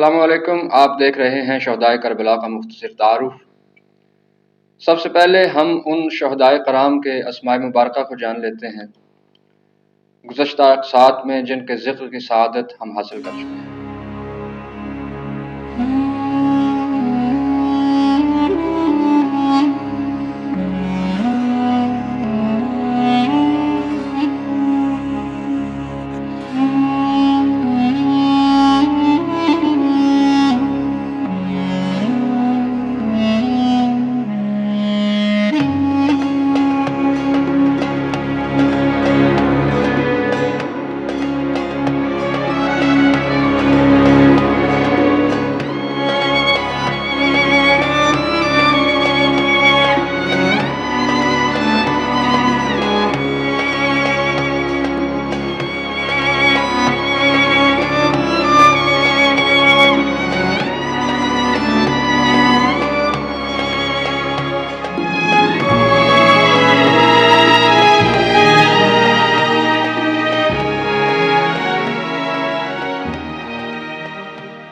السلام علیکم، آپ دیکھ رہے ہیں شہدائے کربلا کا مختصر تعارف۔ سب سے پہلے ہم ان شہدائے کرام کے اسماء مبارکہ کو جان لیتے ہیں گزشتہ اقساط میں جن کے ذکر کی سعادت ہم حاصل کر چکے ہیں۔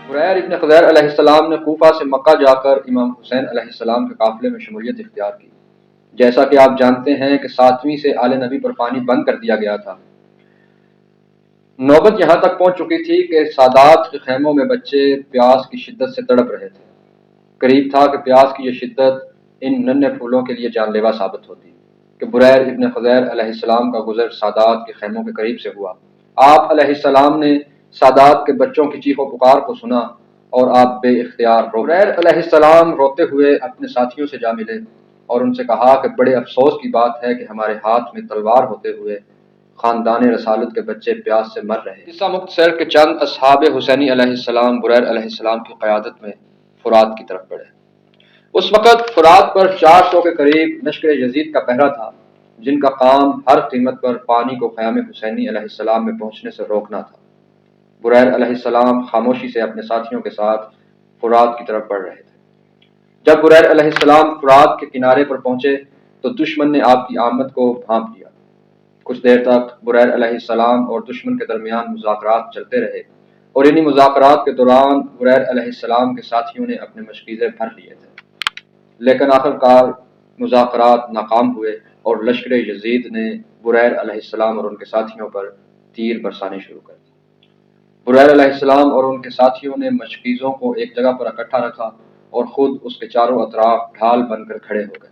بریر ابن خضیر علیہ السلام نے کوفہ سے مکہ جا کر امام حسین علیہ السلام کے قافلے میں شمولیت اختیار کی۔ جیسا کہ آپ جانتے ہیں کہ 7ویں سے آل نبی پر پانی بند کر دیا گیا تھا۔ نوبت یہاں تک پہنچ چکی تھی کہ سادات کے خیموں میں بچے پیاس کی شدت سے تڑپ رہے تھے۔ قریب تھا کہ پیاس کی یہ شدت ان ننھے پھولوں کے لیے جان لیوا ثابت ہوتی کہ بریر ابن خضیر علیہ السلام کا گزر سادات کے خیموں کے قریب سے ہوا۔ آپ علیہ السلام نے سادات کے بچوں کی چیخ و پکار کو سنا اور آپ بے اختیار رو گئے۔ بریر علیہ السلام روتے ہوئے اپنے ساتھیوں سے جا ملے اور ان سے کہا کہ بڑے افسوس کی بات ہے کہ ہمارے ہاتھ میں تلوار ہوتے ہوئے خاندان رسالت کے بچے پیاس سے مر رہے ہیں۔ قصہ مختصر کے چند اصحاب حسینی علیہ السلام بریر علیہ السلام کی قیادت میں فرات کی طرف بڑھے۔ اس وقت فرات پر 400 کے قریب لشکر یزید کا پہرا تھا، جن کا کام ہر قیمت پر پانی کو خیام حسینی علیہ السلام میں پہنچنے سے روکنا تھا۔ بریر علیہ السلام خاموشی سے اپنے ساتھیوں کے ساتھ فرات کی طرف بڑھ رہے تھے۔ جب بریر علیہ السلام فرات کے کنارے پر پہنچے تو دشمن نے آپ کی آمد کو بھانپ لیا۔ کچھ دیر تک بریر علیہ السلام اور دشمن کے درمیان مذاکرات چلتے رہے اور انہی مذاکرات کے دوران بریر علیہ السلام کے ساتھیوں نے اپنے مشکیزے بھر لیے تھے، لیکن آخرکار مذاکرات ناکام ہوئے اور لشکر یزید نے بریر علیہ السلام اور ان کے ساتھیوں پر تیر برسانے شروع کر دیے۔ بریر علیہ السلام اور ان کے ساتھیوں نے مشکیزوں کو ایک جگہ پر اکٹھا رکھا اور خود اس کے چاروں اطراف ڈھال بن کر کھڑے ہو گئے۔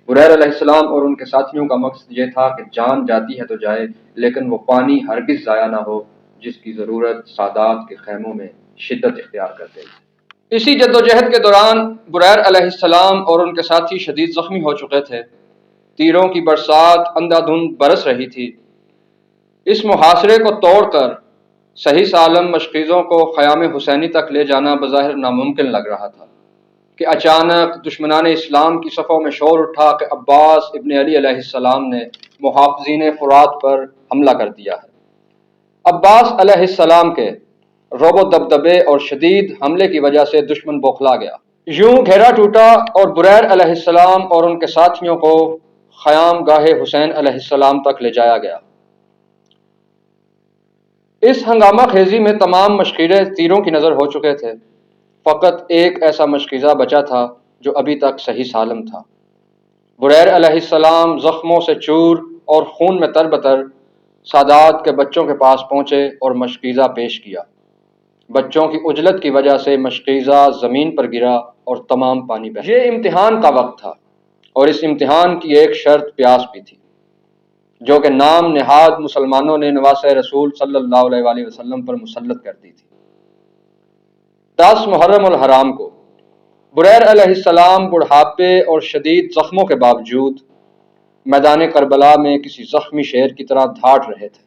بریر علیہ السلام اور ان کے ساتھیوں کا مقصد یہ تھا کہ جان جاتی ہے تو جائے، لیکن وہ پانی ہرگز ضائع نہ ہو جس کی ضرورت سادات کے خیموں میں شدت اختیار کرتے تھے۔ اسی جدوجہد کے دوران بریر علیہ السلام اور ان کے ساتھی شدید زخمی ہو چکے تھے۔ تیروں کی برسات اندھا دھند برس رہی تھی۔ اس محاصرے کو توڑ کر صحیح سالم مشکیزوں کو خیام حسینی تک لے جانا بظاہر ناممکن لگ رہا تھا کہ اچانک دشمنان اسلام کی صفوں میں شور اٹھا کہ عباس ابن علی علیہ السلام نے محافظین فرات پر حملہ کر دیا ہے۔ عباس علیہ السلام کے رعب و دبدبے اور شدید حملے کی وجہ سے دشمن بوکھلا گیا۔ یوں گھیرا ٹوٹا اور بریر علیہ السلام اور ان کے ساتھیوں کو خیام گاہ حسین علیہ السلام تک لے جایا گیا۔ اس ہنگامہ خیزی میں تمام مشکیزے تیروں کی نظر ہو چکے تھے۔ فقط ایک ایسا مشکیزہ بچا تھا جو ابھی تک صحیح سالم تھا۔ بریر علیہ السلام زخموں سے چور اور خون میں تربتر سادات کے بچوں کے پاس پہنچے اور مشکیزہ پیش کیا۔ بچوں کی عجلت کی وجہ سے مشکیزہ زمین پر گرا اور تمام پانی بہہ گیا۔ یہ امتحان کا وقت تھا اور اس امتحان کی ایک شرط پیاس بھی تھی، جو کہ نام نہاد مسلمانوں نے نواسۂ رسول صلی اللہ علیہ وآلہ وسلم پر مسلط کر دی تھی۔ 10 محرم الحرام کو بریر علیہ السلام بڑھاپے اور شدید زخموں کے باوجود میدان کربلا میں کسی زخمی شیر کی طرح دھاڑ رہے تھے۔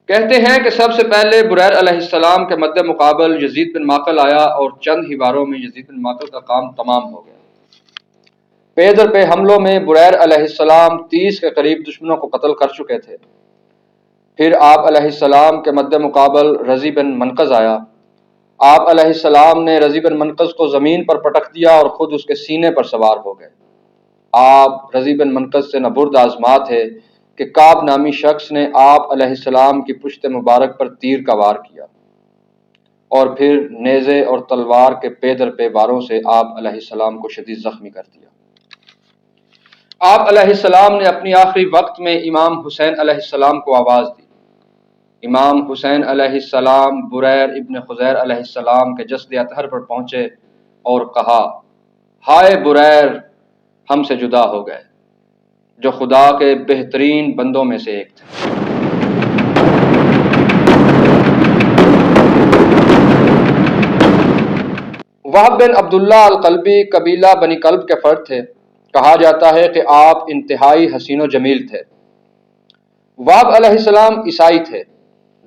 کہتے ہیں کہ سب سے پہلے بریر علیہ السلام کے مد مقابل یزید بن معقل آیا اور چند ہی واروں میں یزید بن معقل کا کام تمام ہو گیا۔ پے در پے حملوں میں بریر علیہ السلام 30 کے قریب دشمنوں کو قتل کر چکے تھے۔ پھر آپ علیہ السلام کے مد مقابل رضی بن منقذ آیا۔ آپ علیہ السلام نے رضی بن منقذ کو زمین پر پٹک دیا اور خود اس کے سینے پر سوار ہو گئے۔ آپ رضی بن منقذ سے نہ برد آزما تھے کہ کعب نامی شخص نے آپ علیہ السلام کی پشت مبارک پر تیر کا وار کیا اور پھر نیزے اور تلوار کے پے در پے واروں سے آپ علیہ السلام کو شدید زخمی کر دیا۔ آپ علیہ السلام نے اپنی آخری وقت میں امام حسین علیہ السلام کو آواز دی۔ امام حسین علیہ السلام بریر ابن خزیر علیہ السلام کے جسد اطہر پر پہنچے اور کہا، ہائے بریر، ہم سے جدا ہو گئے جو خدا کے بہترین بندوں میں سے ایک تھے۔ وہب بن عبداللہ القلبی قبیلہ بنی کلب کے فرد تھے۔ کہا جاتا ہے کہ آپ انتہائی حسین و جمیل تھے۔ وہب علیہ السلام عیسائی تھے۔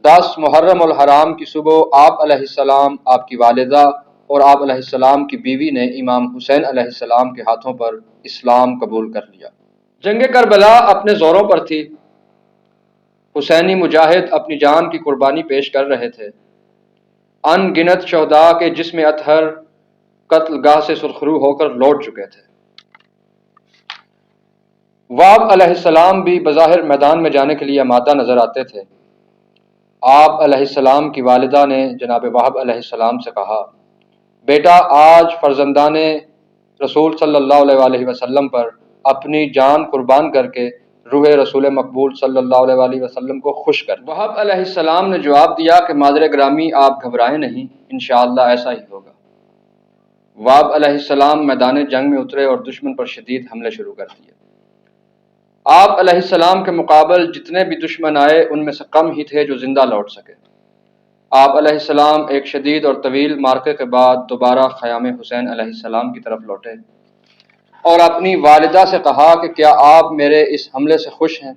10 محرم الحرام کی صبح آپ علیہ السلام، آپ کی والدہ اور آپ علیہ السلام کی بیوی نے امام حسین علیہ السلام کے ہاتھوں پر اسلام قبول کر لیا۔ جنگ کربلا اپنے زوروں پر تھی۔ حسینی مجاہد اپنی جان کی قربانی پیش کر رہے تھے۔ ان گنت شہداء کے جسم اطہر قتل گاہ سے سرخرو ہو کر لوٹ چکے تھے۔ وہب علیہ السلام بھی بظاہر میدان میں جانے کے لیے آمادہ نظر آتے تھے۔ آپ علیہ السلام کی والدہ نے جناب وہب علیہ السلام سے کہا، بیٹا، آج فرزندان رسول صلی اللہ علیہ وآلہ وسلم پر اپنی جان قربان کر کے روح رسول مقبول صلی اللہ علیہ وآلہ وسلم کو خوش کر۔ وہب علیہ السلام نے جواب دیا کہ مادر گرامی، آپ گھبرائیں نہیں، انشاءاللہ ایسا ہی ہوگا۔ وہب علیہ السلام میدان جنگ میں اترے اور دشمن پر شدید حملے شروع کر دیے۔ آپ علیہ السلام کے مقابل جتنے بھی دشمن آئے ان میں سے کم ہی تھے جو زندہ لوٹ سکے۔ آپ علیہ السلام ایک شدید اور طویل معرکے کے بعد دوبارہ خیام حسین علیہ السلام کی طرف لوٹے اور اپنی والدہ سے کہا کہ کیا آپ میرے اس حملے سے خوش ہیں؟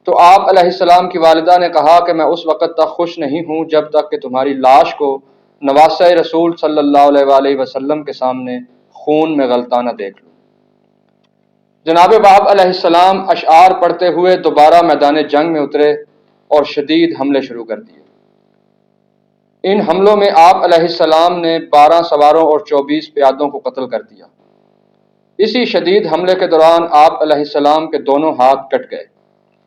تو آپ علیہ السلام کی والدہ نے کہا کہ میں اس وقت تک خوش نہیں ہوں جب تک کہ تمہاری لاش کو نواسہ رسول صلی اللہ علیہ وآلہ وسلم کے سامنے خون میں غلطانہ دیکھ لوں۔ جناب وہب علیہ السلام اشعار پڑھتے ہوئے دوبارہ میدان جنگ میں اترے اور شدید حملے شروع کر دیے۔ ان حملوں میں آپ علیہ السلام نے 12 سواروں اور 24 پیادوں کو قتل کر دیا۔ اسی شدید حملے کے دوران آپ علیہ السلام کے دونوں ہاتھ کٹ گئے،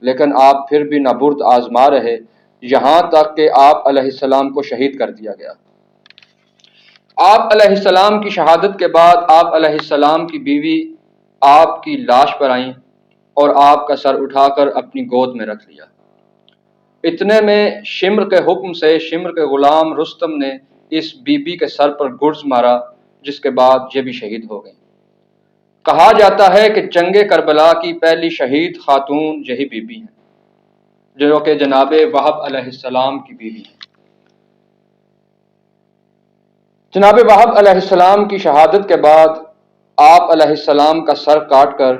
لیکن آپ پھر بھی نابرد آزما رہے یہاں تک کہ آپ علیہ السلام کو شہید کر دیا گیا۔ آپ علیہ السلام کی شہادت کے بعد آپ علیہ السلام کی بیوی آپ کی لاش پر آئیں اور آپ کا سر اٹھا کر اپنی گود میں رکھ لیا۔ اتنے میں شمر کے حکم سے شمر کے غلام رستم نے اس بی بی کے سر پر گرز مارا، جس کے بعد یہ بھی شہید ہو گئی۔ کہا جاتا ہے کہ جنگ کربلا کی پہلی شہید خاتون یہی بی بی ہیں، جو کہ جناب وہب علیہ السلام کی بیوی ہیں۔ جناب وہب علیہ السلام کی شہادت کے بعد آپ علیہ السلام کا سر کاٹ کر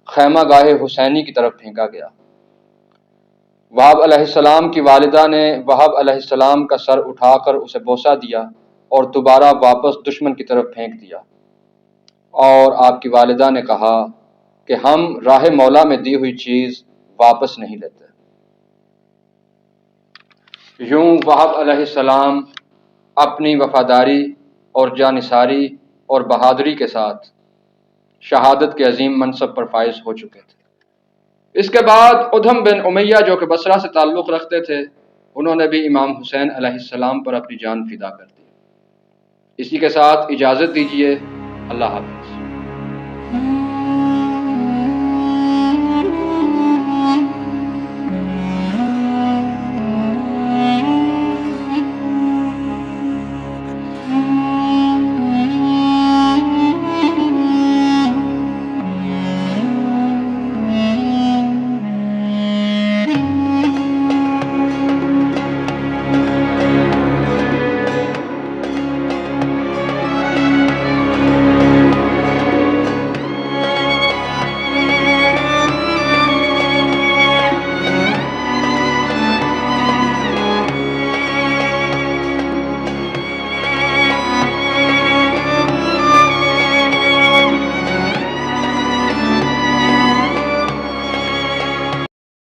خیمہ گاہ حسینی کی طرف پھینکا گیا۔ وہب علیہ السلام کی والدہ نے وہب علیہ السلام کا سر اٹھا کر اسے بوسہ دیا اور دوبارہ واپس دشمن کی طرف پھینک دیا، اور آپ کی والدہ نے کہا کہ ہم راہ مولا میں دی ہوئی چیز واپس نہیں لیتے۔ یوں وہب علیہ السلام اپنی وفاداری اور جانثاری اور بہادری کے ساتھ شہادت کے عظیم منصب پر فائز ہو چکے تھے۔ اس کے بعد ادھم بن امیہ، جو کہ بصرہ سے تعلق رکھتے تھے، انہوں نے بھی امام حسین علیہ السلام پر اپنی جان فدا کر دی۔ اسی کے ساتھ اجازت دیجیے، اللہ حافظ۔